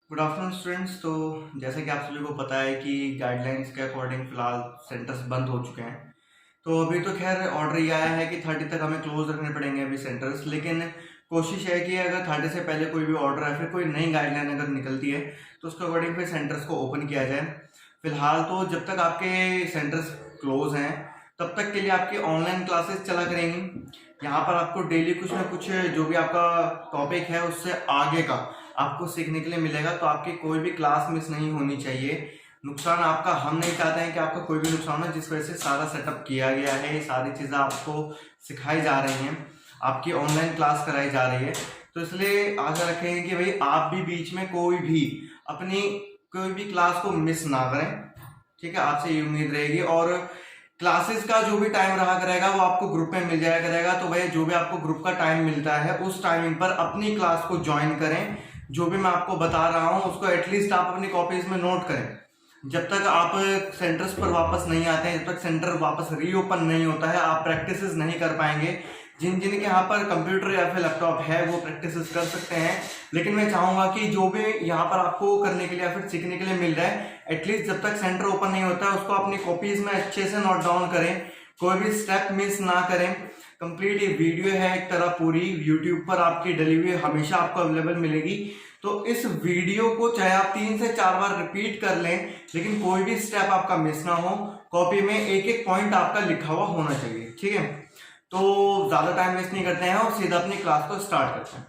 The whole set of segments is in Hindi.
Good afternoon students. तो जैसे कि आप सभी को पता है कि गाइडलाइंस के अकॉर्डिंग फ़िलहाल सेंटर्स बंद हो चुके हैं। तो अभी तो खैर ऑर्डर ये आया है कि 30 तक हमें क्लोज रखने पड़ेंगे अभी सेंटर्स, लेकिन कोशिश है कि अगर 30 से पहले कोई भी ऑर्डर है, फिर कोई नई गाइडलाइन अगर निकलती है तो उसके अकॉर्डिंग फिर सेंटर्स को ओपन किया जाए। फिलहाल तो जब तक आपके सेंटर्स क्लोज हैं तब तक के लिए आपकी ऑनलाइन क्लासेस चला करेंगी। यहाँ पर आपको डेली कुछ ना कुछ जो भी आपका टॉपिक है उससे आगे का आपको सीखने के लिए मिलेगा, तो आपकी कोई भी क्लास मिस नहीं होनी चाहिए। नुकसान आपका हम नहीं चाहते हैं कि आपका कोई भी नुकसान हो, जिस वजह से सारा सेटअप किया गया है, ये सारी चीज़ें आपको सिखाई जा रही हैं, आपकी ऑनलाइन क्लास कराई जा रही है। तो इसलिए आशा रखेंगे कि भाई आप भी बीच में कोई भी अपनी कोई भी क्लास को मिस ना करें। ठीक है, आपसे ये उम्मीद रहेगी। और क्लासेस का जो भी टाइम रहा करेगा वो आपको ग्रुप में मिल जाया करेगा, तो भाई जो भी आपको ग्रुप का टाइम मिलता है उस टाइमिंग पर अपनी क्लास को ज्वाइन करें। जो भी मैं आपको बता रहा हूँ उसको एटलीस्ट आप अपनी कॉपीज में नोट करें। जब तक आप सेंटर्स पर वापस नहीं आते हैं, जब तक सेंटर वापस रीओपन नहीं होता है, आप प्रैक्टिसेस नहीं कर पाएंगे। जिन जिन के यहाँ पर कंप्यूटर या फिर लैपटॉप है वो प्रैक्टिसेस कर सकते हैं, लेकिन मैं चाहूँगा कि जो भी यहाँ पर आपको करने के लिए या फिर सीखने के लिए मिल रहा है, एटलीस्ट जब तक सेंटर ओपन नहीं होता है उसको अपनी कॉपीज में अच्छे से नोट डाउन करें, कोई भी स्टेप मिस ना करें। कंप्लीट ये वीडियो है एक तरह पूरी यूट्यूब पर आपकी डिलीवरी हमेशा आपको अवेलेबल मिलेगी। तो इस वीडियो को चाहे आप 3 से 4 बार रिपीट कर लें, लेकिन कोई भी स्टेप आपका मिस ना हो। कॉपी में एक एक पॉइंट आपका लिखा हुआ होना चाहिए। ठीक है, तो ज्यादा टाइम वेस्ट नहीं करते हैं और सीधा अपनी क्लास को स्टार्ट करते हैं।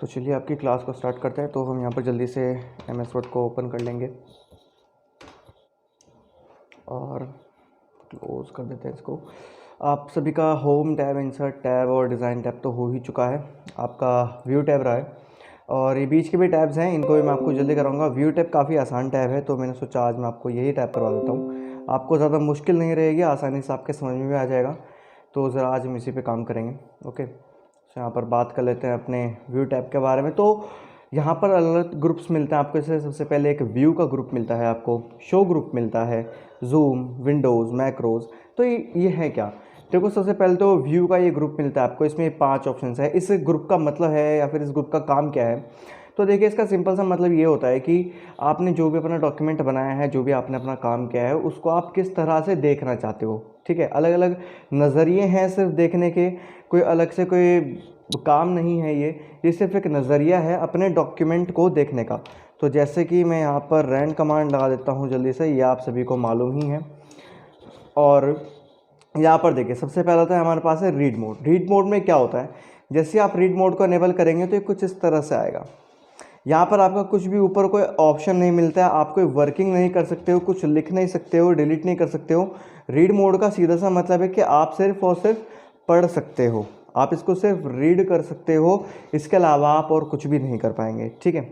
तो चलिए आपकी क्लास को स्टार्ट करते हैं। तो हम यहाँ पर जल्दी से MS वर्ड को ओपन कर लेंगे और क्लोज कर देते हैं इसको। आप सभी का होम टैब, इंसर्ट टैब और डिज़ाइन टैब तो हो ही चुका है। आपका व्यू टैब रहा है और ये बीच के भी टैब्स हैं, इनको भी मैं आपको जल्दी कराऊंगा। व्यू टैब काफ़ी आसान टैब है, तो मैंने सोचा आज मैं आपको यही टैब करवा देता हूँ। आपको ज़्यादा मुश्किल नहीं रहेगी, आसानी से आपके समझ में भी आ जाएगा। तो ज़रा आज हम इसी पे काम करेंगे। ओके, तो यहाँ पर बात कर लेते हैं अपने व्यू टैब के बारे में। तो यहाँ पर अलग अलग ग्रुप्स मिलते हैं आपको। जैसे सबसे पहले एक व्यू का ग्रुप मिलता है, आपको शो ग्रुप मिलता है, जूम, विंडोज़, मैक्रोज। तो ये है क्या? देखो, सबसे पहले तो व्यू का ये ग्रुप मिलता है आपको। इसमें 5 ऑप्शन है। इस ग्रुप का मतलब है या फिर इस ग्रुप का काम क्या है? तो देखिए, इसका सिंपल सा मतलब ये होता है कि आपने जो भी अपना डॉक्यूमेंट बनाया है, जो भी आपने अपना काम किया है, उसको आप किस तरह से देखना चाहते हो। ठीक है, अलग अलग नज़रिए हैं सिर्फ देखने के, कोई अलग से कोई काम नहीं है। ये सिर्फ एक नज़रिया है अपने डॉक्यूमेंट को देखने का। तो जैसे कि मैं यहाँ पर रैन कमांड लगा देता हूँ जल्दी से, ये आप सभी को मालूम ही है। और यहाँ पर देखिए, सबसे पहला तो हमारे पास है रीड मोड। रीड मोड में क्या होता है? जैसे आप रीड मोड को इनेबल करेंगे तो ये कुछ इस तरह से आएगा। यहाँ पर आपका कुछ भी ऊपर कोई ऑप्शन नहीं मिलता है, आप कोई वर्किंग नहीं कर सकते हो, कुछ लिख नहीं सकते हो, डिलीट नहीं कर सकते हो। रीड मोड का सीधा सा मतलब है कि आप सिर्फ और सिर्फ पढ़ सकते हो, आप इसको सिर्फ रीड कर सकते हो, इसके अलावा आप और कुछ भी नहीं कर पाएंगे। ठीक है,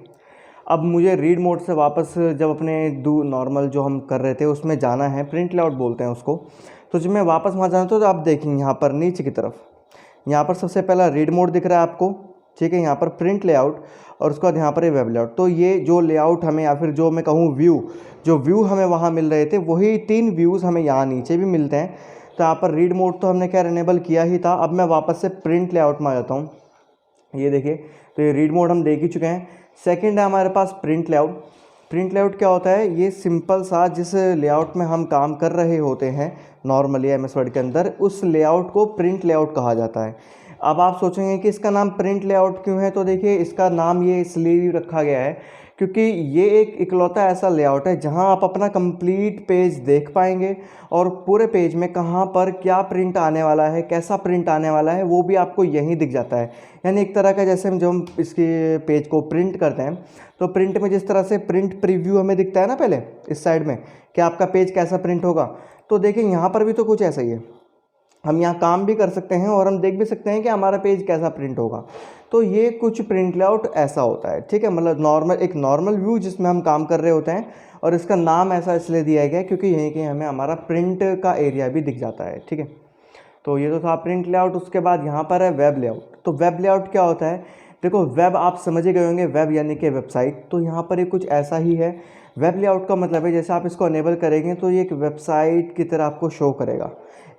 अब मुझे रीड मोड से वापस जब अपने नॉर्मल जो हम कर रहे थे उसमें जाना है, प्रिंट लेआउट बोलते हैं उसको। तो जब मैं वापस वहाँ जाना तो आप देखेंगे यहाँ पर नीचे की तरफ, यहाँ पर सबसे पहला रीड मोड दिख रहा है आपको। ठीक है, यहाँ पर प्रिंट लेआउट और उसके बाद यहाँ पर वेब लेआउट। तो ये जो लेआउट हमें, या फिर जो मैं कहूँ व्यू, जो व्यू हमें वहाँ मिल रहे थे, वही 3 व्यूज़ हमें यहाँ नीचे भी मिलते हैं। तो यहाँ पर रीड मोड तो हमने खैर इनेबल किया ही था। अब मैं वापस से प्रिंट लेआउट में आ जाता हूँ। ये देखिए, तो ये रीड मोड हम देख ही चुके हैं। सेकंड है हमारे पास प्रिंट लेआउट। प्रिंट लेआउट क्या होता है? ये सिंपल सा जिस लेआउट में हम काम कर रहे होते हैं नॉर्मली MS वर्ड के अंदर, उस लेआउट को प्रिंट लेआउट कहा जाता है। अब आप सोचेंगे कि इसका नाम प्रिंट लेआउट क्यों है? तो देखिए, इसका नाम ये इसलिए रखा गया है क्योंकि ये एक इकलौता ऐसा लेआउट है जहां आप अपना कंप्लीट पेज देख पाएंगे और पूरे पेज में कहां पर क्या प्रिंट आने वाला है, कैसा प्रिंट आने वाला है, वो भी आपको यहीं दिख जाता है। यानी एक तरह का, जैसे हम जब हम इसके पेज को प्रिंट करते हैं तो प्रिंट में जिस तरह से प्रिंट प्रीव्यू हमें दिखता है ना पहले इस साइड में, कि आपका पेज कैसा प्रिंट होगा, तो देखिए यहाँ पर भी तो कुछ ऐसा ही है। हम यहाँ काम भी कर सकते हैं और हम देख भी सकते हैं कि हमारा पेज कैसा प्रिंट होगा। तो ये कुछ प्रिंट लेआउट ऐसा होता है। ठीक है, मतलब नॉर्मल, एक नॉर्मल व्यू जिसमें हम काम कर रहे होते हैं, और इसका नाम ऐसा इसलिए दिया गया है क्योंकि यहीं कहीं हमें हमारा प्रिंट का एरिया भी दिख जाता है। ठीक है, तो ये तो था प्रिंट लेआउट। उसके बाद यहाँ पर है वेब लेआउट। तो वेब लेआउट क्या होता है? देखो, वेब आप समझ ही गए होंगे, वेब यानी कि वेबसाइट। तो यहाँ पर ये कुछ ऐसा ही है। वेब लेआउट का मतलब है जैसे आप इसको अनेबल करेंगे तो ये एक वेबसाइट की तरह आपको शो करेगा।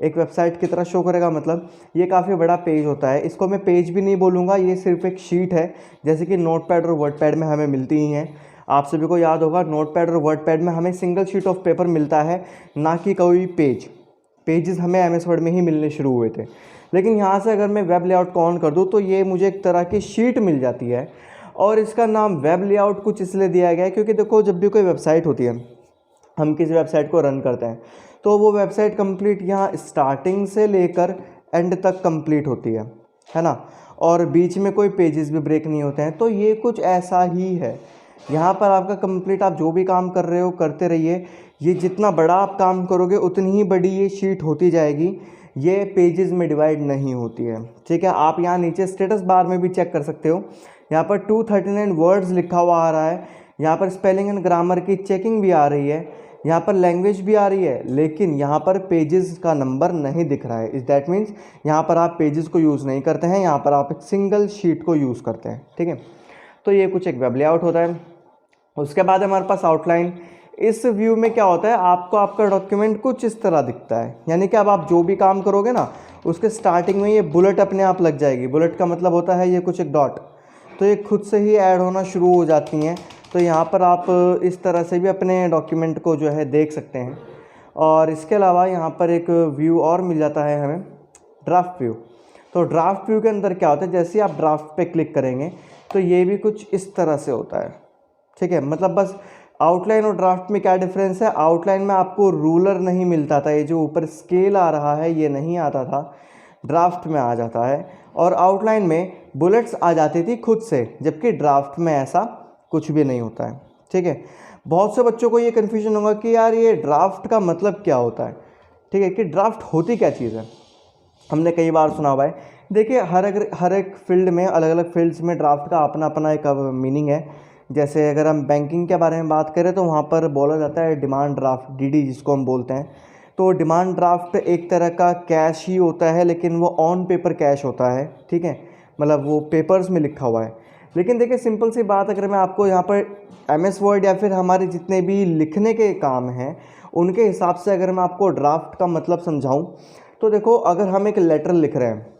एक वेबसाइट की तरह शो करेगा मतलब ये काफ़ी बड़ा पेज होता है। इसको मैं पेज भी नहीं बोलूँगा, ये सिर्फ एक शीट है, जैसे कि नोटपैड और वर्डपैड में हमें मिलती ही हैं। आप सभी को याद होगा, नोटपैड और वर्डपैड में हमें सिंगल शीट ऑफ पेपर मिलता है, ना कि कोई पेजेस हमें एमएस वर्ड में ही मिलने शुरू हुए थे। लेकिन यहाँ से अगर मैं वेब लेआउट को ऑन कर दूँ तो ये मुझे एक तरह की शीट मिल जाती है। और इसका नाम वेब लेआउट कुछ इसलिए दिया गया है क्योंकि देखो, जब भी कोई वेबसाइट होती है, हम किसी वेबसाइट को रन करते हैं तो वो वेबसाइट कंप्लीट यहाँ स्टार्टिंग से लेकर एंड तक कंप्लीट होती है ना, और बीच में कोई पेजेस भी ब्रेक नहीं होते हैं। तो ये कुछ ऐसा ही है। यहाँ पर आपका कंप्लीट, आप जो भी काम कर रहे हो करते रहिए। ये जितना बड़ा आप काम करोगे उतनी ही बड़ी ये शीट होती जाएगी, ये पेजेस में डिवाइड नहीं होती है। ठीक है, आप यहाँ नीचे स्टेटस बार में भी चेक कर सकते हो। यहाँ पर 239 वर्ड्स लिखा हुआ आ रहा है। यहाँ पर स्पेलिंग एंड ग्रामर की चेकिंग भी आ रही है, यहाँ पर लैंग्वेज भी आ रही है, लेकिन यहाँ पर पेजेस का नंबर नहीं दिख रहा है। इस दैट मीन्स यहाँ पर आप पेजेस को यूज़ नहीं करते हैं, यहाँ पर आप एक सिंगल शीट को यूज़ करते हैं। ठीक है, तो ये कुछ एक वेब लेआउट होता है। उसके बाद हमारे पास आउटलाइन। इस व्यू में क्या होता है, आपको आपका डॉक्यूमेंट कुछ इस तरह दिखता है। यानी कि अब आप जो भी काम करोगे ना, उसके स्टार्टिंग में ये बुलेट अपने आप लग जाएगी। बुलेट का मतलब होता है ये कुछ एक डॉट, तो ये खुद से ही ऐड होना शुरू हो जाती हैं। तो यहाँ पर आप इस तरह से भी अपने डॉक्यूमेंट को जो है देख सकते हैं। और इसके अलावा यहाँ पर एक व्यू और मिल जाता है हमें, ड्राफ्ट व्यू। तो ड्राफ्ट व्यू के अंदर क्या होता है, जैसे ही आप ड्राफ्ट पे क्लिक करेंगे तो ये भी कुछ इस तरह से होता है। ठीक है, मतलब बस आउटलाइन और ड्राफ्ट में क्या डिफरेंस है, आउटलाइन में आपको रूलर नहीं मिलता था, ये जो ऊपर स्केल आ रहा है ये नहीं आता था, ड्राफ्ट में आ जाता है। और आउटलाइन में बुलेट्स आ जाती थी खुद से, जबकि ड्राफ्ट में ऐसा कुछ भी नहीं होता है। ठीक है, बहुत से बच्चों को ये कन्फ्यूजन होगा कि यार ये ड्राफ्ट का मतलब क्या होता है। ठीक है, कि ड्राफ्ट होती क्या चीज़ है, हमने कई बार सुना हुआ है। देखिए, हर एक फील्ड में, अलग अलग फील्ड्स में ड्राफ्ट का अपना अपना एक मीनिंग है। जैसे अगर हम बैंकिंग के बारे में बात करें तो वहाँ पर बोला जाता है डिमांड ड्राफ्ट, डीडी जिसको हम बोलते हैं। तो डिमांड ड्राफ्ट एक तरह का कैश ही होता है, लेकिन वो ऑन पेपर कैश होता है। ठीक है, मतलब वो पेपर्स में लिखा हुआ है। लेकिन देखिए, सिंपल सी बात, अगर मैं आपको यहाँ पर एमएस वर्ड या फिर हमारे जितने भी लिखने के काम हैं उनके हिसाब से अगर मैं आपको ड्राफ्ट का मतलब समझाऊँ तो देखो, अगर हम एक लेटर लिख रहे हैं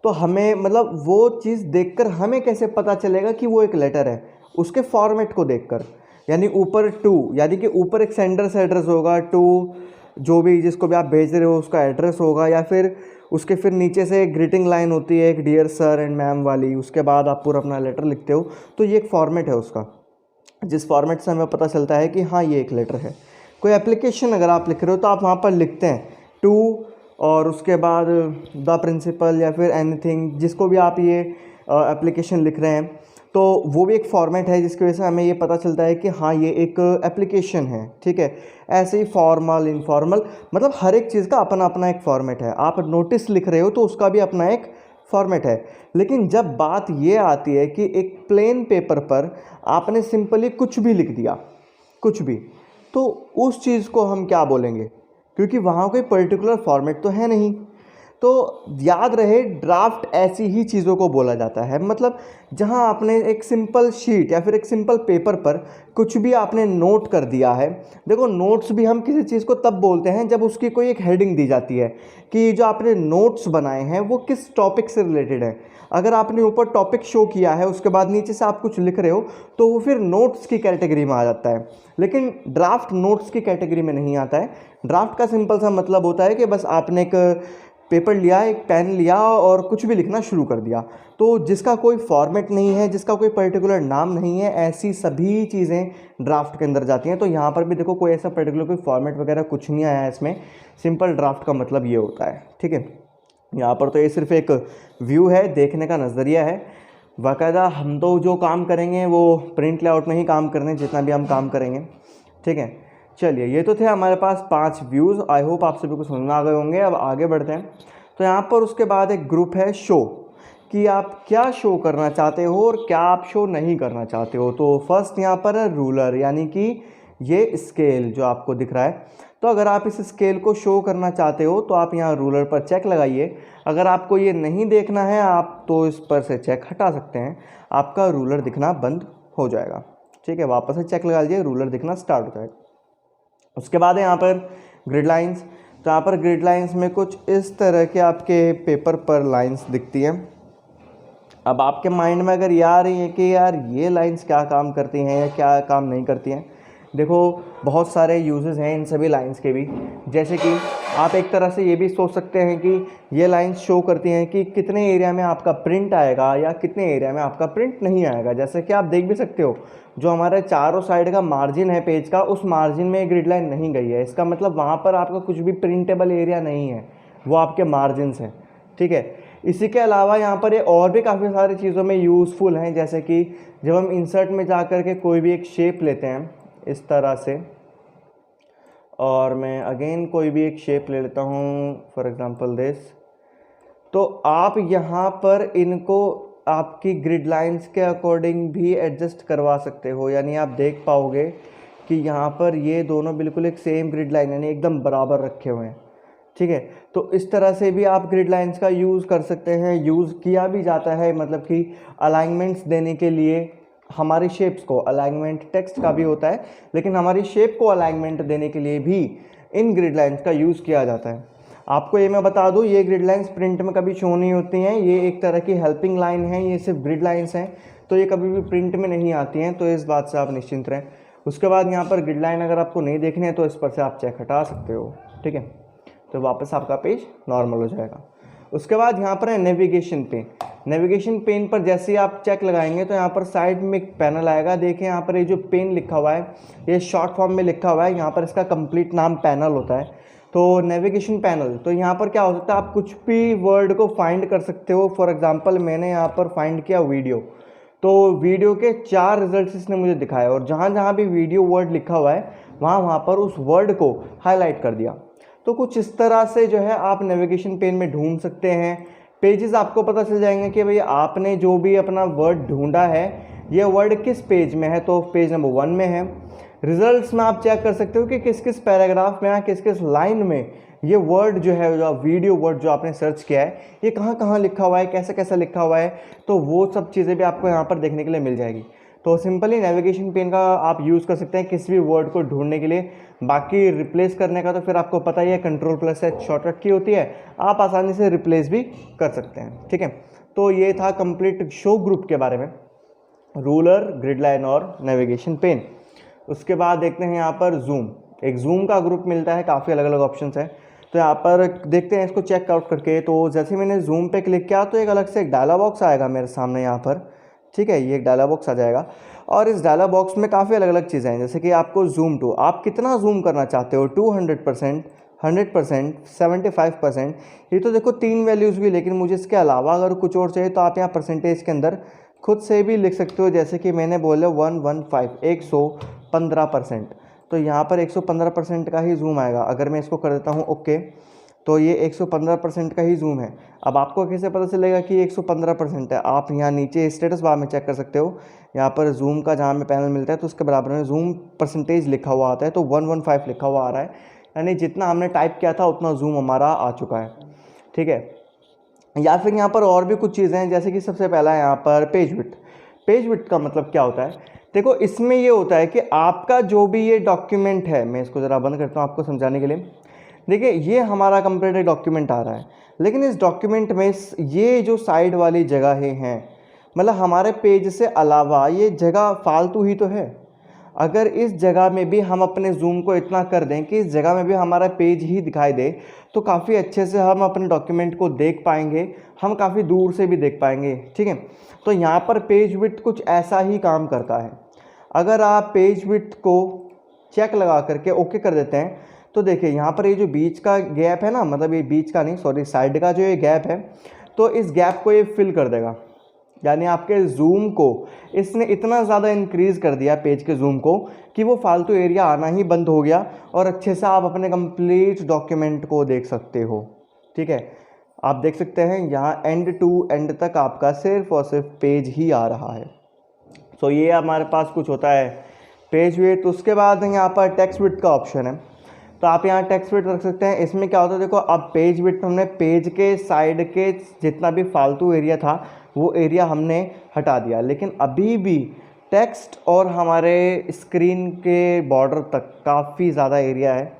तो हमें, मतलब वो चीज़ देखकर हमें कैसे पता चलेगा कि वो एक लेटर है, उसके फॉर्मेट को देखकर। यानी ऊपर टू, यानी कि ऊपर एक सेंडर से एड्रेस होगा, टू जो भी जिसको भी आप भेज रहे हो उसका एड्रेस होगा, या फिर उसके फिर नीचे से एक ग्रीटिंग लाइन होती है, एक डियर सर एंड मैम वाली, उसके बाद आप पूरा अपना लेटर लिखते हो। तो ये एक फॉर्मेट है उसका, जिस फॉर्मेट से हमें पता चलता है कि हाँ ये एक लेटर है। कोई एप्लीकेशन अगर आप लिख रहे हो तो आप वहाँ पर लिखते हैं टू, और उसके बाद द प्रिंसिपल या फिर एनीथिंग, जिसको भी आप ये एप्लीकेशन लिख रहे हैं, तो वो भी एक फॉर्मेट है जिसकी वजह से हमें ये पता चलता है कि हाँ ये एक एप्लीकेशन है। ठीक है, ऐसे ही फॉर्मल, इनफॉर्मल, मतलब हर एक चीज़ का अपना अपना एक फॉर्मेट है। आप नोटिस लिख रहे हो तो उसका भी अपना एक फॉर्मेट है। लेकिन जब बात ये आती है कि एक प्लेन पेपर पर आपने सिंपली कुछ भी लिख दिया, कुछ भी, तो उस चीज़ को हम क्या बोलेंगे, क्योंकि वहाँ कोई पर्टिकुलर फॉर्मेट तो है नहीं। तो याद रहे, ड्राफ्ट ऐसी ही चीज़ों को बोला जाता है, मतलब जहाँ आपने एक सिंपल शीट या फिर एक सिंपल पेपर पर कुछ भी आपने नोट कर दिया है। देखो, नोट्स भी हम किसी चीज़ को तब बोलते हैं जब उसकी कोई एक हेडिंग दी जाती है कि जो आपने नोट्स बनाए हैं वो किस टॉपिक से रिलेटेड है। अगर आपने ऊपर टॉपिक शो किया है, उसके बाद नीचे से आप कुछ लिख रहे हो, तो वो फिर नोट्स की कैटेगरी में आ जाता है। लेकिन ड्राफ्ट नोट्स की कैटेगरी में नहीं आता है। ड्राफ्ट का सिंपल सा मतलब होता है कि बस आपने एक पेपर लिया, एक पेन लिया और कुछ भी लिखना शुरू कर दिया। तो जिसका कोई फॉर्मेट नहीं है, जिसका कोई पर्टिकुलर नाम नहीं है, ऐसी सभी चीज़ें ड्राफ्ट के अंदर जाती हैं। तो यहाँ पर भी देखो, कोई ऐसा पर्टिकुलर कोई फॉर्मेट वगैरह कुछ नहीं आया है इसमें, सिंपल ड्राफ्ट का मतलब ये होता है। ठीक है, यहाँ पर तो ये सिर्फ एक व्यू है, देखने का नज़रिया है। बाकायदा हम तो जो काम करेंगे वो प्रिंट लेआउट में ही काम करने, जितना भी हम काम करेंगे। ठीक है, चलिए, ये तो थे हमारे पास 5 व्यूज़। आई होप आप सभी को समझ में आ गए होंगे। अब आगे बढ़ते हैं। तो यहाँ पर उसके बाद एक ग्रुप है शो, कि आप क्या शो करना चाहते हो और क्या आप शो नहीं करना चाहते हो। तो फर्स्ट यहाँ पर है रूलर, यानी कि ये स्केल जो आपको दिख रहा है। तो अगर आप इस स्केल को शो करना चाहते हो तो आप यहाँ रूलर पर चेक लगाइए। अगर आपको ये नहीं देखना है आप तो इस पर से चेक हटा सकते हैं, आपका रूलर दिखना बंद हो जाएगा। ठीक है, वापस से चेक लगा लीजिए, रूलर दिखना स्टार्ट हो जाएगा। उसके बाद है यहाँ पर ग्रिड लाइंस। तो यहाँ पर ग्रिड लाइंस में कुछ इस तरह के आपके पेपर पर लाइंस दिखती हैं। अब आपके माइंड में अगर ये आ रही है कि यार ये लाइंस क्या काम करती हैं या क्या काम नहीं करती हैं, देखो बहुत सारे यूजेस हैं इन सभी लाइंस के भी। जैसे कि आप एक तरह से ये भी सोच सकते हैं कि ये लाइंस शो करती हैं कि कितने एरिया में आपका प्रिंट आएगा या कितने एरिया में आपका प्रिंट नहीं आएगा। जैसे कि आप देख भी सकते हो जो हमारे चारों साइड का मार्जिन है पेज का, उस मार्जिन में ग्रिड लाइन नहीं गई है, इसका मतलब वहाँ पर आपका कुछ भी प्रिंटेबल एरिया नहीं है, वो आपके मार्जिन हैं। ठीक है, इसी के अलावा यहाँ पर ये और भी काफ़ी सारी चीज़ों में यूज़फुल हैं। जैसे कि जब हम इंसर्ट में जा कर के कोई भी एक शेप लेते हैं इस तरह से, और मैं अगेन कोई भी एक शेप ले लेता हूँ फॉर एग्जांपल दिस, तो आप यहाँ पर इनको आपकी ग्रिड लाइंस के अकॉर्डिंग भी एडजस्ट करवा सकते हो। यानी आप देख पाओगे कि यहाँ पर ये दोनों बिल्कुल एक सेम ग्रिड लाइन यानी एकदम बराबर रखे हुए हैं। ठीक है, तो इस तरह से भी आप ग्रिड लाइंस का यूज़ कर सकते हैं। यूज़ किया भी जाता है मतलब कि अलाइनमेंट्स देने के लिए हमारी शेप्स को, अलाइनमेंट टेक्स्ट का भी होता है लेकिन हमारी शेप को अलाइनमेंट देने के लिए भी इन ग्रिड लाइंस का यूज़ किया जाता है। आपको ये मैं बता दूँ, ये ग्रिड लाइंस प्रिंट में कभी शो नहीं होती हैं, ये एक तरह की हेल्पिंग लाइन है, ये सिर्फ ग्रिड लाइंस हैं, तो ये कभी भी प्रिंट में नहीं आती हैं, तो इस बात से आप निश्चिंत रहें। उसके बाद यहाँ पर ग्रिड लाइन अगर आपको नहीं देखनी है तो इस पर से आप चेक हटा सकते हो। ठीक है, तो वापस आपका पेज नॉर्मल हो जाएगा। उसके बाद यहाँ पर है नेविगेशन पेन। नेविगेशन पेन पर जैसे ही आप चेक लगाएंगे तो यहाँ पर साइड में एक पैनल आएगा। देखिए यहाँ पर ये जो पेन लिखा हुआ है ये शॉर्ट फॉर्म में लिखा हुआ है, यहाँ पर इसका कंप्लीट नाम पैनल होता है, तो नेविगेशन पैनल। तो यहाँ पर क्या हो सकता है, आप कुछ भी वर्ड को फाइंड कर सकते हो। फॉर एग्जांपल मैंने यहाँ पर फाइंड किया वीडियो, तो वीडियो के 4 रिजल्ट्स इसने मुझे दिखाए और जहाँ जहाँ भी वीडियो वर्ड लिखा हुआ है वहाँ पर उस वर्ड को हाईलाइट कर दिया। तो कुछ इस तरह से जो है आप नेविगेशन पेन में ढूंढ सकते हैं। पेजेस आपको पता चल जाएंगे कि भाई आपने जो भी अपना वर्ड ढूंढा है ये वर्ड किस पेज में है, तो पेज नंबर 1 में है। रिजल्ट्स में आप चेक कर सकते हो कि किस किस पैराग्राफ में या किस किस लाइन में ये वर्ड जो है, जो वीडियो वर्ड जो आपने सर्च किया है, ये कहाँ कहाँ लिखा हुआ है, कैसे कैसे लिखा हुआ है, तो वो सब चीज़ें भी आपको यहाँ पर देखने के लिए मिल जाएगी। तो सिंपली नेविगेशन पेन का आप यूज़ कर सकते हैं किसी भी वर्ड को ढूंढने के लिए। बाकी रिप्लेस करने का तो फिर आपको पता ही है, Ctrl+H शॉर्टकट की होती है, आप आसानी से रिप्लेस भी कर सकते हैं। ठीक है, तो ये था कंप्लीट शो ग्रुप के बारे में, रूलर, ग्रिड लाइन और नेविगेशन पेन। उसके बाद देखते हैं यहाँ पर जूम। एक जूम का ग्रुप मिलता है, काफ़ी अलग अलग ऑप्शंस हैं, तो यहाँ पर देखते हैं इसको चेकआउट करके। तो जैसे मैंने जूम पे क्लिक किया तो एक अलग से एक डायलॉग बॉक्स आएगा मेरे सामने यहाँ पर। ठीक है, ये एक डायलॉग बॉक्स आ जाएगा और इस डायलॉग बॉक्स में काफ़ी अलग अलग चीज़ें हैं। जैसे कि आपको जूम टू, आप कितना जूम करना चाहते हो, 200%, 100%, 75%। ये तो देखो 3 वैल्यूज़ भी, लेकिन मुझे इसके अलावा अगर कुछ और चाहिए तो आप यहाँ परसेंटेज के अंदर खुद से भी लिख सकते हो। जैसे कि मैंने बोला 115%, तो यहाँ पर 115% का ही जूम आएगा। अगर मैं इसको कर देता हूँ ओके, तो ये 115% का ही जूम है। अब आपको कैसे पता चलेगा कि 115% है, आप यहाँ नीचे स्टेटस बार में चेक कर सकते हो। यहाँ पर जूम का जहाँ में पैनल मिलता है तो उसके बराबर में जूम परसेंटेज लिखा हुआ आता है, तो 115 लिखा हुआ आ रहा है, यानी जितना हमने टाइप किया था उतना जूम हमारा आ चुका है। ठीक है, या फिर यहाँ पर और भी कुछ चीज़ें हैं, जैसे कि सबसे पहला यहाँ पर पेज विड्थ। पेज विड्थ का मतलब क्या होता है, देखो इसमें ये होता है कि आपका जो भी ये डॉक्यूमेंट है, मैं इसको ज़रा बंद करता हूँ आपको समझाने के लिए। देखिए ये हमारा कंप्लीट डॉक्यूमेंट आ रहा है, लेकिन इस डॉक्यूमेंट में ये जो साइड वाली जगहें हैं, मतलब हमारे पेज से अलावा ये जगह फालतू ही तो है। अगर इस जगह में भी हम अपने जूम को इतना कर दें कि इस जगह में भी हमारा पेज ही दिखाई दे, तो काफ़ी अच्छे से हम अपने डॉक्यूमेंट को देख पाएंगे, हम काफ़ी दूर से भी देख पाएंगे। ठीक है, तो यहाँ पर पेज विड्थ कुछ ऐसा ही काम करता है। अगर आप पेज विड्थ को चेक लगा करके ओके कर देते हैं तो देखिए यहाँ पर ये जो बीच का गैप है ना, मतलब ये बीच का नहीं सॉरी साइड का जो ये गैप है, तो इस गैप को ये फिल कर देगा। यानी आपके जूम को इसने इतना ज़्यादा इंक्रीज़ कर दिया पेज के जूम को कि वो फालतू एरिया आना ही बंद हो गया और अच्छे से आप अपने कंप्लीट डॉक्यूमेंट को देख सकते हो। ठीक है, आप देख सकते हैं यहाँ एंड टू एंड तक आपका सिर्फ और सिर्फ पेज ही आ रहा है। सो ये हमारे पास कुछ होता है पेज विड्थ। उसके बाद यहाँ पर टेक्स्ट विड्थ का ऑप्शन है। तो आप यहाँ टेक्स्ट विड्थ रख सकते हैं। इसमें क्या होता है देखो, अब पेज विड्थ हमने पेज के साइड के जितना भी फालतू एरिया था वो एरिया हमने हटा दिया, लेकिन अभी भी टेक्स्ट और हमारे स्क्रीन के बॉर्डर तक काफ़ी ज़्यादा एरिया है।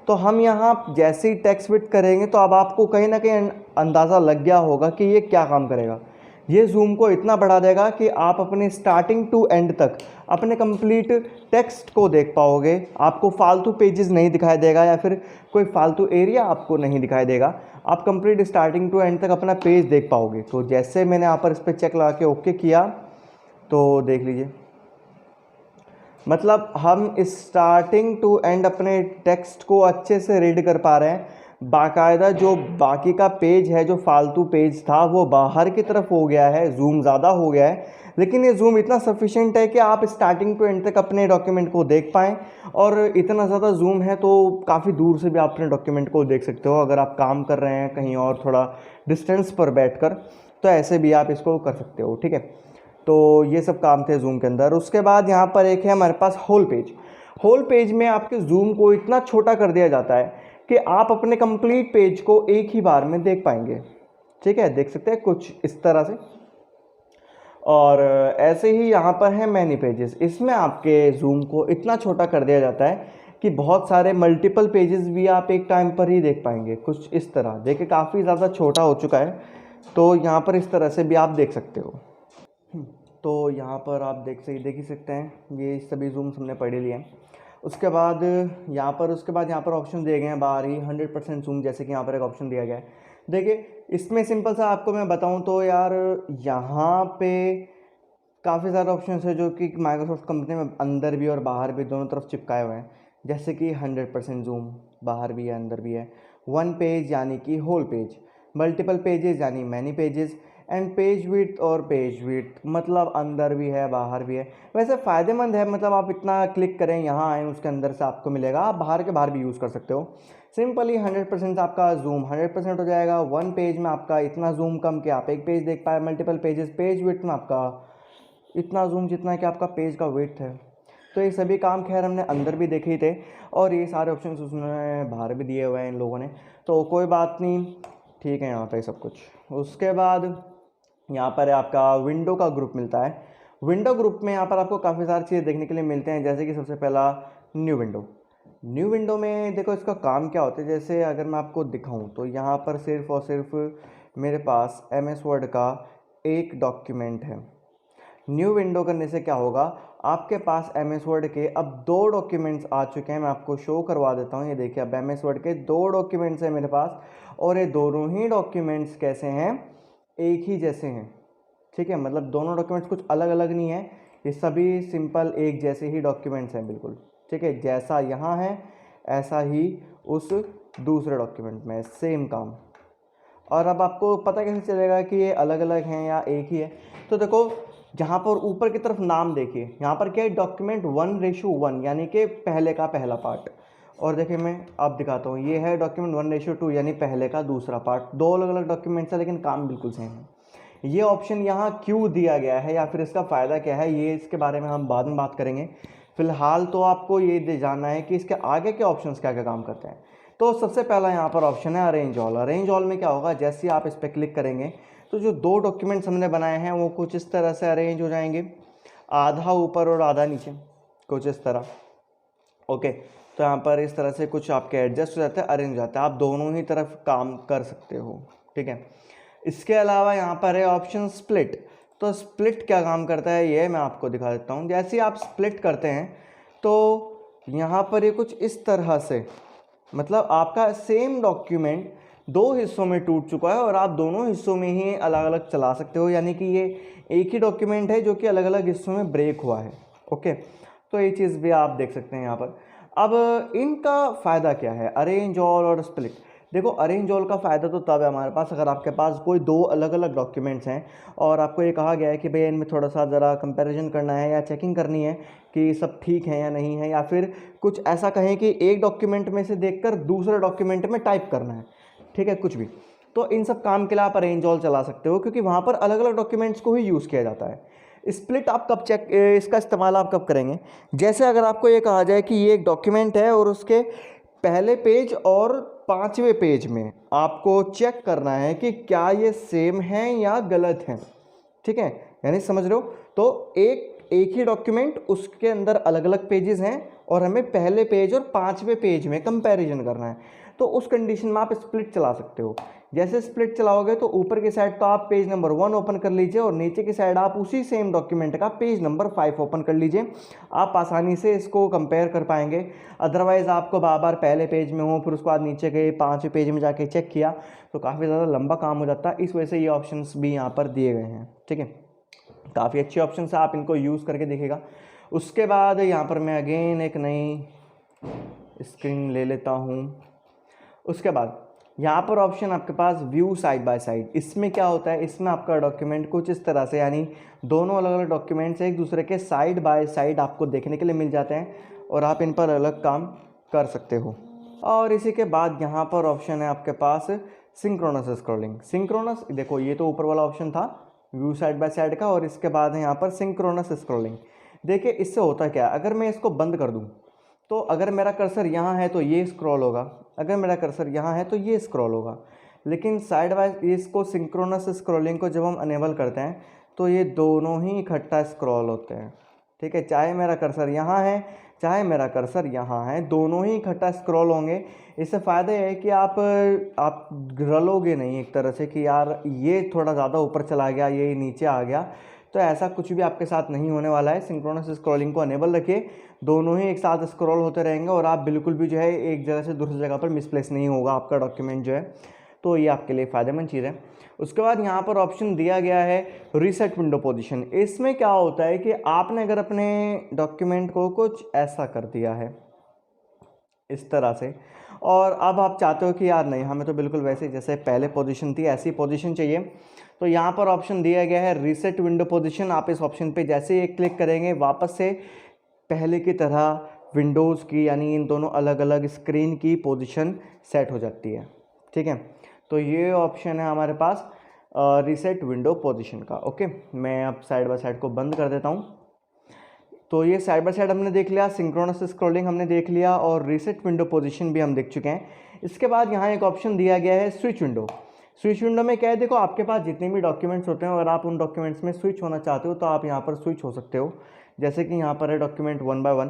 तो हम यहाँ जैसे ही टेक्स्ट विड्थ करेंगे तो अब आपको कहीं ना कहीं अंदाज़ा लग गया होगा कि ये क्या काम करेगा। ये जूम को इतना बढ़ा देगा कि आप अपने स्टार्टिंग टू एंड तक अपने कंप्लीट टेक्स्ट को देख पाओगे। आपको फालतू पेजेस नहीं दिखाई देगा या फिर कोई फालतू एरिया आपको नहीं दिखाई देगा। आप कंप्लीट स्टार्टिंग टू एंड तक अपना पेज देख पाओगे। तो जैसे मैंने यहाँ पर इस पर चेक लगा के ओके किया तो देख लीजिए, मतलब हम स्टार्टिंग टू एंड अपने टेक्स्ट को अच्छे से रीड कर पा रहे हैं। बाकायदा जो बाकी का पेज है, जो फालतू पेज था, वो बाहर की तरफ हो गया है, जूम ज़्यादा हो गया है, लेकिन ये जूम इतना सफिशिएंट है कि आप स्टार्टिंग टू एंड तक अपने डॉक्यूमेंट को देख पाएँ। और इतना ज़्यादा जूम है तो काफ़ी दूर से भी आप अपने डॉक्यूमेंट को देख सकते हो। अगर आप काम कर रहे हैं कहीं और थोड़ा डिस्टेंस पर बैठकर, तो ऐसे भी आप इसको कर सकते हो, ठीक है। तो ये सब काम थे जूम के अंदर। उसके बाद यहाँ पर एक है हमारे पास होल पेज। होल पेज में आपके जूम को इतना छोटा कर दिया जाता है कि आप अपने कंप्लीट पेज को एक ही बार में देख पाएंगे, ठीक है, देख सकते हैं कुछ इस तरह से। और ऐसे ही यहाँ पर है मैनी पेजेस। इसमें आपके जूम को इतना छोटा कर दिया जाता है कि बहुत सारे मल्टीपल पेजेस भी आप एक टाइम पर ही देख पाएंगे, कुछ इस तरह। देखिए काफ़ी ज़्यादा छोटा हो चुका है, तो यहाँ पर इस तरह से भी आप देख सकते हो। तो यहाँ पर आप देख ही सकते हैं, ये सभी जूम्स हमने पढ़ लिए हैं। उसके बाद यहाँ पर ऑप्शन दिए गए हैं बाहर ही 100% जूम, जैसे कि यहाँ पर एक ऑप्शन दिया गया है। देखिए इसमें सिंपल सा आपको मैं बताऊँ तो यार, यहाँ पे काफ़ी ज़्यादा ऑप्शन है जो कि माइक्रोसॉफ्ट कंपनी में अंदर भी और बाहर भी दोनों तरफ चिपकाए हुए हैं। जैसे कि 100% जूम बाहर भी है अंदर भी है, वन पेज यानी कि होल पेज, मल्टीपल पेजेस यानी many pages, and page width और पेज विड्थ मतलब अंदर भी है बाहर भी है। वैसे फ़ायदेमंद है, मतलब आप इतना क्लिक करें यहाँ आए उसके अंदर से आपको मिलेगा, आप बाहर के बाहर भी यूज़ कर सकते हो। सिंपली 100% आपका जूम 100% हो जाएगा। वन पेज में आपका इतना जूम कम कि आप एक पेज देख पाए, मल्टीपल पेजेस पेज विड्थ में आपका इतना जूम जितना कि आपका पेज का विड्थ है। तो ये सभी काम खैर हमने अंदर भी देखे ही थे, और ये सारे ऑप्शन उसने बाहर भी दिए हुए हैं इन लोगों ने, तो कोई बात नहीं, ठीक है यहाँ पे सब कुछ। उसके बाद यहाँ पर आपका विंडो का ग्रुप मिलता है। विंडो ग्रुप में यहाँ पर आपको काफ़ी सारी चीज़ें देखने के लिए मिलते हैं, जैसे कि सबसे पहला न्यू विंडो में देखो इसका काम क्या होता है। जैसे अगर मैं आपको दिखाऊं तो यहाँ पर सिर्फ और सिर्फ मेरे पास MS वर्ड का एक डॉक्यूमेंट है। न्यू विंडो करने से क्या होगा, आपके पास MS वर्ड के अब 2 डॉक्यूमेंट्स आ चुके हैं। मैं आपको शो करवा देता हूँ, ये देखिए अब MS वर्ड के 2 डॉक्यूमेंट्स हैं मेरे पास, और ये दोनों ही डॉक्यूमेंट्स कैसे हैं, एक ही जैसे हैं, ठीक है। मतलब दोनों डॉक्यूमेंट्स कुछ अलग अलग नहीं है, ये सभी सिंपल एक जैसे ही डॉक्यूमेंट्स हैं बिल्कुल, ठीक है। जैसा यहाँ है ऐसा ही उस दूसरे डॉक्यूमेंट में, सेम काम। और अब आपको पता कैसे चलेगा कि ये अलग अलग हैं या एक ही है, तो देखो जहाँ पर ऊपर की तरफ नाम देखिए, यहाँ पर क्या है, डॉक्यूमेंट 1:1 यानी कि पहले का पहला पार्ट। और देखिए मैं आप दिखाता हूँ, ये है डॉक्यूमेंट 1:2 यानी पहले का दूसरा पार्ट। 2 अलग अलग डॉक्यूमेंट्स हैं लेकिन काम बिल्कुल सेम है। ये ऑप्शन यहाँ क्यों दिया गया है या फिर इसका फ़ायदा क्या है, ये इसके बारे में हम बाद में बात करेंगे। फिलहाल तो आपको ये जानना है कि इसके आगे के ऑप्शंस क्या क्या काम करते हैं। तो सबसे पहला यहाँ पर ऑप्शन है अरेंज ऑल। अरेंज ऑल में क्या होगा, जैसे ही आप इस पर क्लिक करेंगे तो जो 2 डॉक्यूमेंट्स हमने बनाए हैं वो कुछ इस तरह से अरेंज हो जाएंगे, आधा ऊपर और आधा नीचे, कुछ इस तरह, ओके। तो यहाँ पर इस तरह से कुछ आपके एडजस्ट हो जाता है, अरेंज हो जाता है, आप दोनों ही तरफ काम कर सकते हो, ठीक है। इसके अलावा यहाँ पर है ऑप्शन स्प्लिट। तो स्प्लिट क्या काम करता है ये मैं आपको दिखा देता हूँ। जैसे ही आप स्प्लिट करते हैं तो यहाँ पर ये कुछ इस तरह से, मतलब आपका सेम डॉक्यूमेंट 2 हिस्सों में टूट चुका है और आप दोनों हिस्सों में ही अलग अलग चला सकते हो, यानी कि ये एक ही डॉक्यूमेंट है जो कि अलग अलग हिस्सों में ब्रेक हुआ है, ओके। तो ये चीज़ भी आप देख सकते हैं यहाँ पर। अब इनका फ़ायदा क्या है, अरेंज ऑल और स्प्लिट। देखो अरेंज ऑल का फ़ायदा तो तब है हमारे पास अगर आपके पास कोई 2 अलग अलग डॉक्यूमेंट्स हैं और आपको ये कहा गया है कि भैया इनमें थोड़ा सा ज़रा कंपैरिजन करना है या चेकिंग करनी है कि सब ठीक है या नहीं है, या फिर कुछ ऐसा कहें कि एक डॉक्यूमेंट में से देखकर दूसरे डॉक्यूमेंट में टाइप करना है, ठीक है, कुछ भी। तो इन सब काम के लिए आप अरेंज ऑल चला सकते हो, क्योंकि वहाँ पर अलग अलग डॉक्यूमेंट्स को ही यूज़ किया जाता है। स्प्लिट आप कब इसका इस्तेमाल आप कब करेंगे, जैसे अगर आपको ये कहा जाए कि ये एक डॉक्यूमेंट है और उसके पहले पेज और 5वें पेज में आपको चेक करना है कि क्या ये सेम है या गलत है, ठीक है, यानी समझ रहे हो। तो एक ही डॉक्यूमेंट, उसके अंदर अलग अलग पेजेस हैं और हमें पहले पेज और 5वें पेज में कंपैरिजन करना है। तो उस कंडीशन में आप स्प्लिट चला सकते हो। जैसे स्प्लिट चलाओगे तो ऊपर की साइड तो आप पेज नंबर 1 ओपन कर लीजिए और नीचे की साइड आप उसी सेम डॉक्यूमेंट का पेज नंबर 5 ओपन कर लीजिए। आप आसानी से इसको कंपेयर कर पाएंगे। अदरवाइज़ आपको बार बार पहले पेज में हो, फिर उसके बाद नीचे गए 5वें पेज में जाके चेक किया, तो काफ़ी ज़्यादा लंबा काम हो जाता है। इस वजह से ये ऑप्शंस भी यहाँ पर दिए गए हैं, ठीक है। काफ़ी अच्छे ऑप्शन है, आप इनको यूज़ करके देखिएगा। उसके बाद यहाँ पर मैं अगेन एक नई स्क्रीन ले लेता हूँ। उसके बाद यहाँ पर ऑप्शन आपके पास व्यू साइड बाय साइड। इसमें क्या होता है, इसमें आपका डॉक्यूमेंट कुछ इस तरह से, यानी दोनों अलग अलग डॉक्यूमेंट्स एक दूसरे के साइड बाय साइड आपको देखने के लिए मिल जाते हैं और आप इन पर अलग काम कर सकते हो। और इसी के बाद यहाँ पर ऑप्शन है आपके पास सिंक्रोनस स्क्रॉलिंग। सिंक्रोनस, देखो ये तो ऊपर वाला ऑप्शन था व्यू साइड बाय साइड का, और इसके बाद है यहाँ पर सिंक्रोनस स्क्रॉलिंग। देखिए इससे होता क्या है, अगर मैं इसको बंद कर दूँ तो अगर मेरा कर्सर यहाँ है तो ये स्क्रॉल होगा, अगर मेरा कर्सर यहाँ है तो ये स्क्रॉल होगा। लेकिन साइड बाय इसको सिंक्रोनस स्क्रॉलिंग को जब हम अनेबल करते हैं तो ये दोनों ही इकट्ठा स्क्रॉल होते हैं, ठीक है। चाहे मेरा कर्सर यहाँ है चाहे मेरा कर्सर यहाँ है, दोनों ही इकट्ठा स्क्रॉल होंगे। इससे फ़ायदा है कि आप रलोगे नहीं एक तरह से कि यार ये थोड़ा ज़्यादा ऊपर चला गया, ये नीचे आ गया, तो ऐसा कुछ भी आपके साथ नहीं होने वाला है। सिंक्रोनस स्क्रॉलिंग को अनेबल रखिए, दोनों ही एक साथ स्क्रॉल होते रहेंगे और आप बिल्कुल भी जो है एक जगह से दूसरी जगह पर मिसप्लेस नहीं होगा आपका डॉक्यूमेंट जो है, तो ये आपके लिए फ़ायदेमंद चीज़ है। उसके बाद यहाँ पर ऑप्शन दिया गया है रीसेट विंडो पोजीशन। इसमें क्या होता है कि आपने अगर अपने डॉक्यूमेंट को कुछ ऐसा कर दिया है इस तरह से, और अब आप चाहते हो कि यार नहीं, हमें तो बिल्कुल वैसे जैसे पहले पोजीशन थी ऐसी पोजीशन चाहिए, तो यहाँ पर ऑप्शन दिया गया है रीसेट विंडो पोजीशन। आप इस ऑप्शन पे जैसे ही क्लिक करेंगे वापस से पहले की तरह विंडोज़ की, यानी इन दोनों अलग अलग स्क्रीन की पोजीशन सेट हो जाती है, ठीक है। तो ये ऑप्शन है हमारे पास रीसेट विंडो पोजीशन का। ओके, मैं अब साइड बाय साइड को बंद कर देता हूँ। तो ये साइड बाय साइड हमने देख लिया, सिंक्रोनस स्क्रॉलिंग हमने देख लिया और रीसेट विंडो पोजीशन भी हम देख चुके हैं। इसके बाद यहाँ एक ऑप्शन दिया गया है स्विच विंडो। स्विच विंडो में क्या है, देखो आपके पास जितने भी डॉक्यूमेंट्स होते हैं, अगर आप उन डॉक्यूमेंट्स में स्विच होना चाहते हो तो आप यहाँ पर स्विच हो सकते हो। जैसे कि यहाँ पर है डॉक्यूमेंट 1 बाय 1,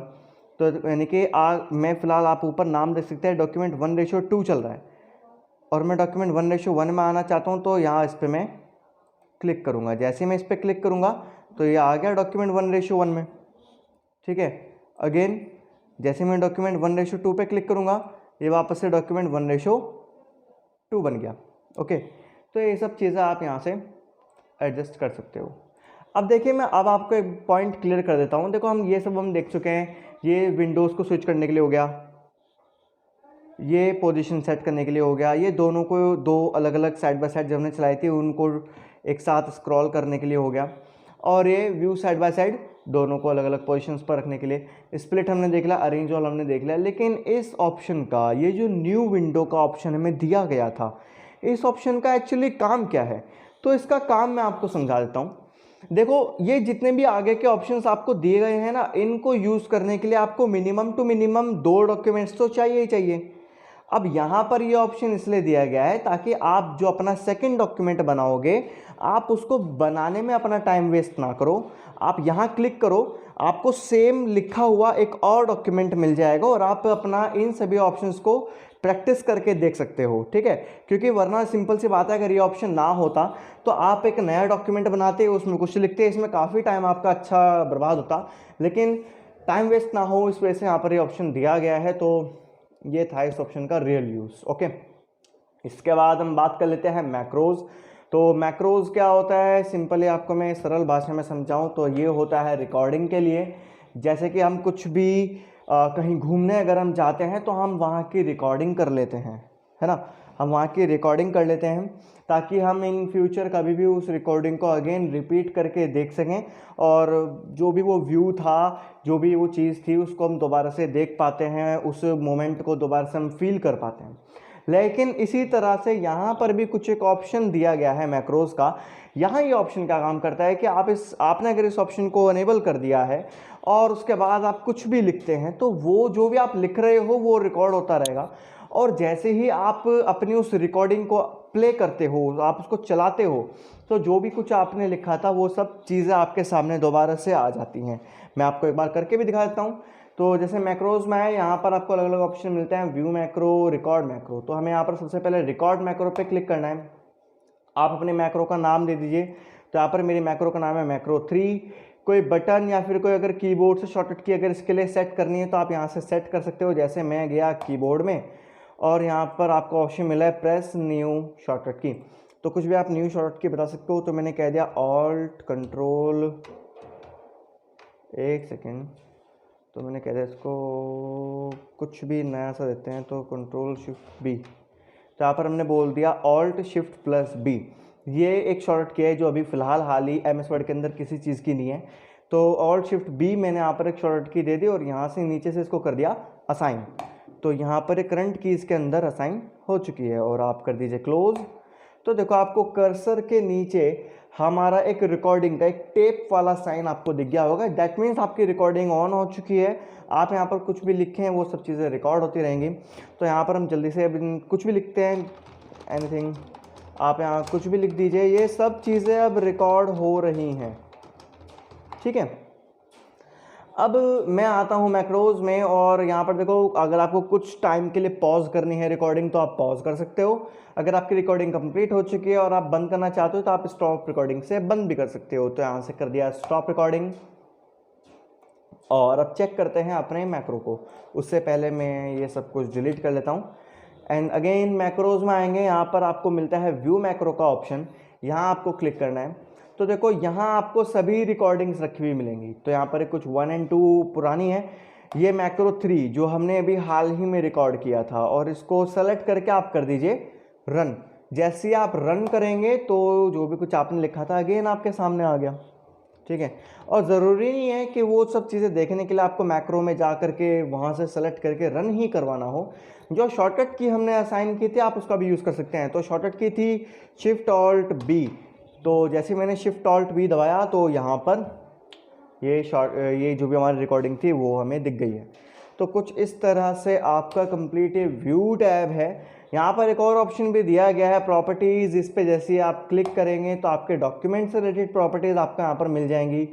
तो यानी कि मैं फ़िलहाल आप ऊपर नाम देख सकते हैं डॉक्यूमेंट 1:2 चल रहा है और मैं डॉक्यूमेंट 1:1 में आना चाहता हूँ, तो यहाँ इस पर मैं क्लिक करूँगा। जैसे मैं इस पर क्लिक करूँगा तो ये आ गया डॉक्यूमेंट 1:1 में, ठीक है। अगेन जैसे मैं डॉक्यूमेंट 1:2 पे क्लिक करूँगा ये वापस से डॉक्यूमेंट 1:2 बन गया। ओके, तो ये सब चीज़ें आप यहाँ से एडजस्ट कर सकते हो। अब देखिए मैं अब आपको एक पॉइंट क्लियर कर देता हूँ। देखो हम ये सब हम देख चुके हैं, ये विंडोज़ को स्विच करने के लिए हो गया, ये पोजीशन सेट करने के लिए हो गया, ये दोनों को दो अलग अलग साइड बाय साइड जब हमने चलाई थी उनको एक साथ स्क्रॉल करने के लिए हो गया, और ये व्यू साइड बाय साइड दोनों को अलग अलग पोजीशंस पर रखने के लिए। स्प्लिट हमने देख लिया, अरेंज ऑल हमने देख लिया। लेकिन इस ऑप्शन का, ये जो न्यू विंडो का ऑप्शन हमें दिया गया था, इस ऑप्शन का एक्चुअली काम क्या है, तो इसका काम मैं आपको समझा देता हूँ। देखो ये जितने भी आगे के ऑप्शंस आपको दिए गए हैं ना, इनको यूज़ करने के लिए आपको मिनिमम टू मिनिमम 2 डॉक्यूमेंट्स तो चाहिए ही चाहिए। अब यहाँ पर ये ऑप्शन इसलिए दिया गया है ताकि आप जो अपना सेकंड डॉक्यूमेंट बनाओगे, आप उसको बनाने में अपना टाइम वेस्ट ना करो। आप यहाँ क्लिक करो, आपको सेम लिखा हुआ एक और डॉक्यूमेंट मिल जाएगा और आप अपना इन सभी ऑप्शंस को प्रैक्टिस करके देख सकते हो, ठीक है। क्योंकि वरना सिंपल सी बात है, अगर ये ऑप्शन ना होता तो आप एक नया डॉक्यूमेंट बनाते, उसमें कुछ लिखते, इसमें काफ़ी टाइम आपका अच्छा बर्बाद होता। लेकिन टाइम वेस्ट ना हो इस वजह से यहाँ पर ये ऑप्शन दिया गया है। तो ये था इस ऑप्शन का रियल यूज़। ओके, इसके बाद हम बात कर लेते हैं मैक्रोज। तो मैक्रोज क्या होता है, सिंपली आपको मैं सरल भाषा में समझाऊं तो ये होता है रिकॉर्डिंग के लिए। जैसे कि हम कुछ भी कहीं घूमने अगर हम जाते हैं तो हम वहाँ की रिकॉर्डिंग कर लेते हैं, है ना, हम वहाँ की रिकॉर्डिंग कर लेते हैं ताकि हम इन फ्यूचर कभी भी उस रिकॉर्डिंग को अगेन रिपीट करके देख सकें और जो भी वो व्यू था, जो भी वो चीज़ थी, उसको हम दोबारा से देख पाते हैं, उस मोमेंट को दोबारा से हम फील कर पाते हैं। लेकिन इसी तरह से यहाँ पर भी कुछ एक ऑप्शन दिया गया है मैक्रोज का। यहाँ ये ऑप्शन क्या काम करता है कि आपने अगर इस ऑप्शन को अनेबल कर दिया है और उसके बाद आप कुछ भी लिखते हैं तो वो जो भी आप लिख रहे हो वो रिकॉर्ड होता रहेगा, और जैसे ही आप अपनी उस रिकॉर्डिंग को प्ले करते हो, आप उसको चलाते हो, तो जो भी कुछ आपने लिखा था वो सब चीज़ें आपके सामने दोबारा से आ जाती हैं। मैं आपको एक बार करके भी दिखा देता हूँ। तो जैसे मैक्रोज में है, यहाँ पर आपको अलग अलग ऑप्शन मिलते हैं, व्यू मैक्रो, रिकॉर्ड मैक्रो। तो हमें यहाँ पर सबसे पहले रिकॉर्ड मैक्रो पे क्लिक करना है। आप अपने मैक्रो का नाम दे दीजिए। तो यहाँ पर मेरी मैक्रो का नाम है मैक्रो 3। कोई बटन या फिर कोई अगर कीबोर्ड से शॉर्टकट की अगर इसके लिए सेट करनी है तो आप यहाँ से सेट कर सकते हो। जैसे मैं गया कीबोर्ड में और यहाँ पर आपको ऑप्शन मिला है प्रेस न्यू शॉर्टकट की, तो कुछ भी आप न्यू शॉर्टकट की बता सकते हो। तो मैंने कह दिया ऑल्ट कंट्रोल, एक सेकेंड, तो मैंने कह दिया इसको कुछ भी नया सा देते हैं, तो कंट्रोल शिफ्ट बी। तो यहाँ पर हमने बोल दिया ऑल्ट शिफ्ट प्लस बी। ये एक शॉर्टकट की है जो अभी फ़िलहाल हाल ही एम एस वर्ड के अंदर किसी चीज़ की नहीं है। तो ऑल्ट शिफ्ट बी मैंने यहाँ पर एक शॉर्टकट की दे दी और यहाँ से नीचे से इसको कर दिया असाइन। तो यहाँ पर एक करंट की इसके अंदर असाइन हो चुकी है और आप कर दीजिए क्लोज। तो देखो आपको कर्सर के नीचे हमारा एक रिकॉर्डिंग का एक टेप वाला साइन आपको दिख गया होगा। दैट मीन्स आपकी रिकॉर्डिंग ऑन हो चुकी है। आप यहाँ पर कुछ भी लिखें वो सब चीज़ें रिकॉर्ड होती रहेंगी। तो यहाँ पर हम जल्दी से कुछ भी लिखते हैं, एनीथिंग, आप यहाँ कुछ भी लिख दीजिए, ये सब चीज़ें अब रिकॉर्ड हो रही हैं। ठीक है, अब मैं आता हूँ मैक्रोज में और यहाँ पर देखो अगर आपको कुछ टाइम के लिए पॉज करनी है रिकॉर्डिंग तो आप पॉज कर सकते हो। अगर आपकी रिकॉर्डिंग कंप्लीट हो चुकी है और आप बंद करना चाहते हो तो आप स्टॉप रिकॉर्डिंग से बंद भी कर सकते हो। तो यहाँ से कर दिया स्टॉप रिकॉर्डिंग और अब चेक करते हैं अपने मैक्रो को। उससे पहले मैं ये सब कुछ डिलीट कर लेता हूँ एंड अगेन मैक्रोज में आएंगे। यहाँ पर आपको मिलता है व्यू मैक्रो का ऑप्शन, यहाँ आपको क्लिक करना है। तो देखो यहाँ आपको सभी रिकॉर्डिंग्स रखी हुई मिलेंगी। तो यहाँ पर कुछ 1 और 2 पुरानी है, ये मैक्रो 3 जो हमने अभी हाल ही में रिकॉर्ड किया था, और इसको सेलेक्ट करके आप कर दीजिए रन। जैसे ही आप रन करेंगे तो जो भी कुछ आपने लिखा था अगेन आपके सामने आ गया। ठीक है, और ज़रूरी नहीं है कि वो सब चीज़ें देखने के लिए आपको मैक्रो में जा करके वहाँ से सेलेक्ट करके रन ही करवाना हो। जो शॉर्टकट की हमने असाइन की थी आप उसका भी यूज़ कर सकते हैं। तो शॉर्टकट की थी शिफ्ट ऑल्ट बी। तो जैसे मैंने शिफ्ट ऑल्ट बी दबाया तो यहाँ पर ये जो भी हमारी रिकॉर्डिंग थी वो हमें दिख गई है। तो कुछ इस तरह से आपका कंप्लीट व्यू टैब है। यहाँ पर एक और ऑप्शन भी दिया गया है प्रॉपर्टीज़, इस पे जैसे आप क्लिक करेंगे तो आपके डॉक्यूमेंट से रिलेटेड प्रॉपर्टीज़ आपको यहाँ पर मिल जाएंगी।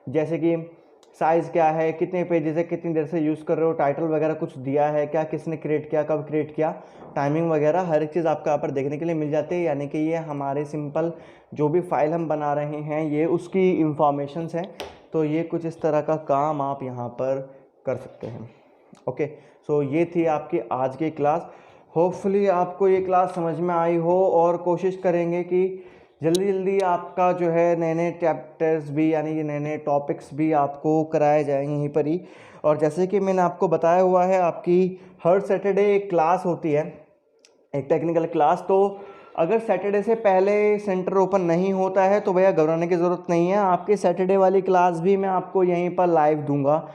जैसे कि साइज़ क्या है, कितने पेजेस है, कितनी देर से यूज़ कर रहे हो, टाइटल वगैरह कुछ दिया है क्या, किसने क्रिएट किया, कब क्रिएट किया, टाइमिंग वगैरह हर एक चीज़ आपको यहाँ पर देखने के लिए मिल जाती है। यानी कि ये हमारे सिंपल जो भी फाइल हम बना रहे हैं ये उसकी इंफॉर्मेशंस हैं। तो ये कुछ इस तरह का काम आप यहाँ पर कर सकते हैं। ओके, सो ये थी आपकी आज की क्लास। होपफुली आपको ये क्लास समझ में आई हो और कोशिश करेंगे कि जल्दी जल्दी आपका जो है नए नए चैप्टर्स भी यानी कि नए नए टॉपिक्स भी आपको कराए जाएंगे यहीं पर ही। और जैसे कि मैंने आपको बताया हुआ है आपकी हर सैटरडे एक क्लास होती है, एक टेक्निकल क्लास। तो अगर सैटरडे से पहले सेंटर ओपन नहीं होता है तो भैया घबराने की ज़रूरत नहीं है, आपकी सैटरडे वाली क्लास भी मैं आपको यहीं पर लाइव दूंगा।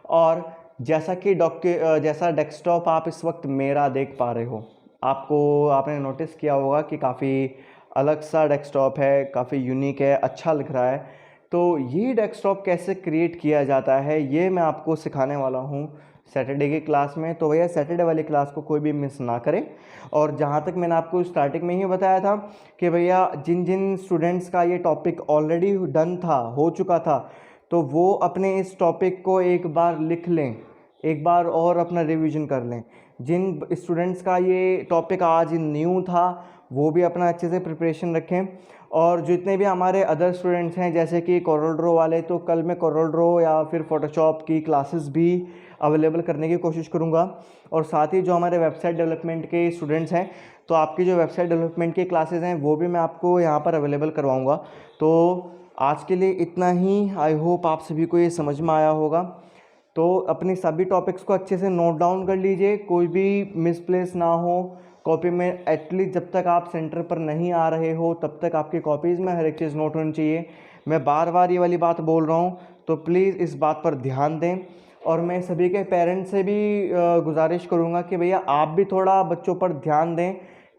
और जैसा कि जैसा डेस्कटॉप आप इस वक्त मेरा देख पा रहे हो, आपने नोटिस किया होगा कि काफ़ी अलग सा डेस्कटॉप है, काफ़ी यूनिक है, अच्छा लिख रहा है। तो ये डेस्कटॉप कैसे क्रिएट किया जाता है ये मैं आपको सिखाने वाला हूँ सैटरडे की क्लास में। तो भैया सैटरडे वाली क्लास को कोई भी मिस ना करें। और जहाँ तक मैंने आपको स्टार्टिंग में ही बताया था कि भैया जिन जिन स्टूडेंट्स का ये टॉपिक ऑलरेडी डन था, हो चुका था, तो वो अपने इस टॉपिक को एक बार लिख लें, एक बार और अपना रिवीजन कर लें। जिन स्टूडेंट्स का ये टॉपिक आज न्यू था वो भी अपना अच्छे से प्रिपरेशन रखें। और जितने भी हमारे अदर स्टूडेंट्स हैं जैसे कि कोरल ड्रॉ वाले, तो कल मैं कोरल ड्रॉ या फिर फोटोशॉप की क्लासेस भी अवेलेबल करने की कोशिश करूंगा। और साथ ही जो हमारे वेबसाइट डेवलपमेंट के स्टूडेंट्स हैं तो आपकी जो वेबसाइट डेवलपमेंट की क्लासेस हैं वो भी मैं आपको यहाँ पर अवेलेबल करवाऊँगा। तो आज के लिए इतना ही। आई होप आप सभी को ये समझ में आया होगा। तो अपनी सभी टॉपिक्स को अच्छे से नोट डाउन कर लीजिए, कोई भी मिसप्लेस ना हो कॉपी में। एटलीस्ट जब तक आप सेंटर पर नहीं आ रहे हो तब तक आपकी कॉपीज़ में हर एक चीज़ नोट होनी चाहिए। मैं बार बार ये वाली बात बोल रहा हूँ तो प्लीज़ इस बात पर ध्यान दें। और मैं सभी के पेरेंट्स से भी गुजारिश करूँगा कि भैया आप भी थोड़ा बच्चों पर ध्यान दें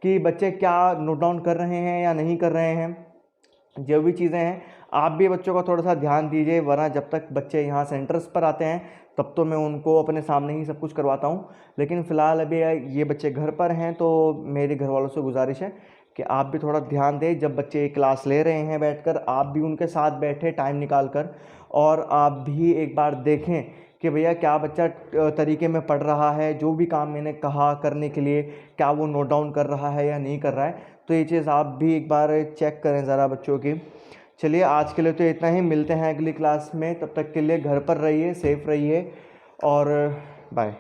कि बच्चे क्या नोट डाउन कर रहे हैं या नहीं कर रहे हैं। जो भी चीज़ें हैं आप भी बच्चों का थोड़ा सा ध्यान दीजिए, वरना जब तक बच्चे यहाँ सेंटर्स पर आते हैं तब तो मैं उनको अपने सामने ही सब कुछ करवाता हूँ। लेकिन फ़िलहाल अभी ये बच्चे घर पर हैं तो मेरे घर वालों से गुजारिश है कि आप भी थोड़ा ध्यान दें। जब बच्चे क्लास ले रहे हैं बैठकर, आप भी उनके साथ बैठे टाइम निकाल कर, और आप भी एक बार देखें कि भैया क्या बच्चा तरीके में पढ़ रहा है, जो भी काम मैंने कहा करने के लिए क्या वो नोट डाउन कर रहा है या नहीं कर रहा है। तो ये चीज़ आप भी एक बार चेक करें ज़रा बच्चों की। चलिए आज के लिए तो इतना ही, मिलते हैं अगली क्लास में। तब तक के लिए घर पर रहिए, सेफ रहिए और बाय।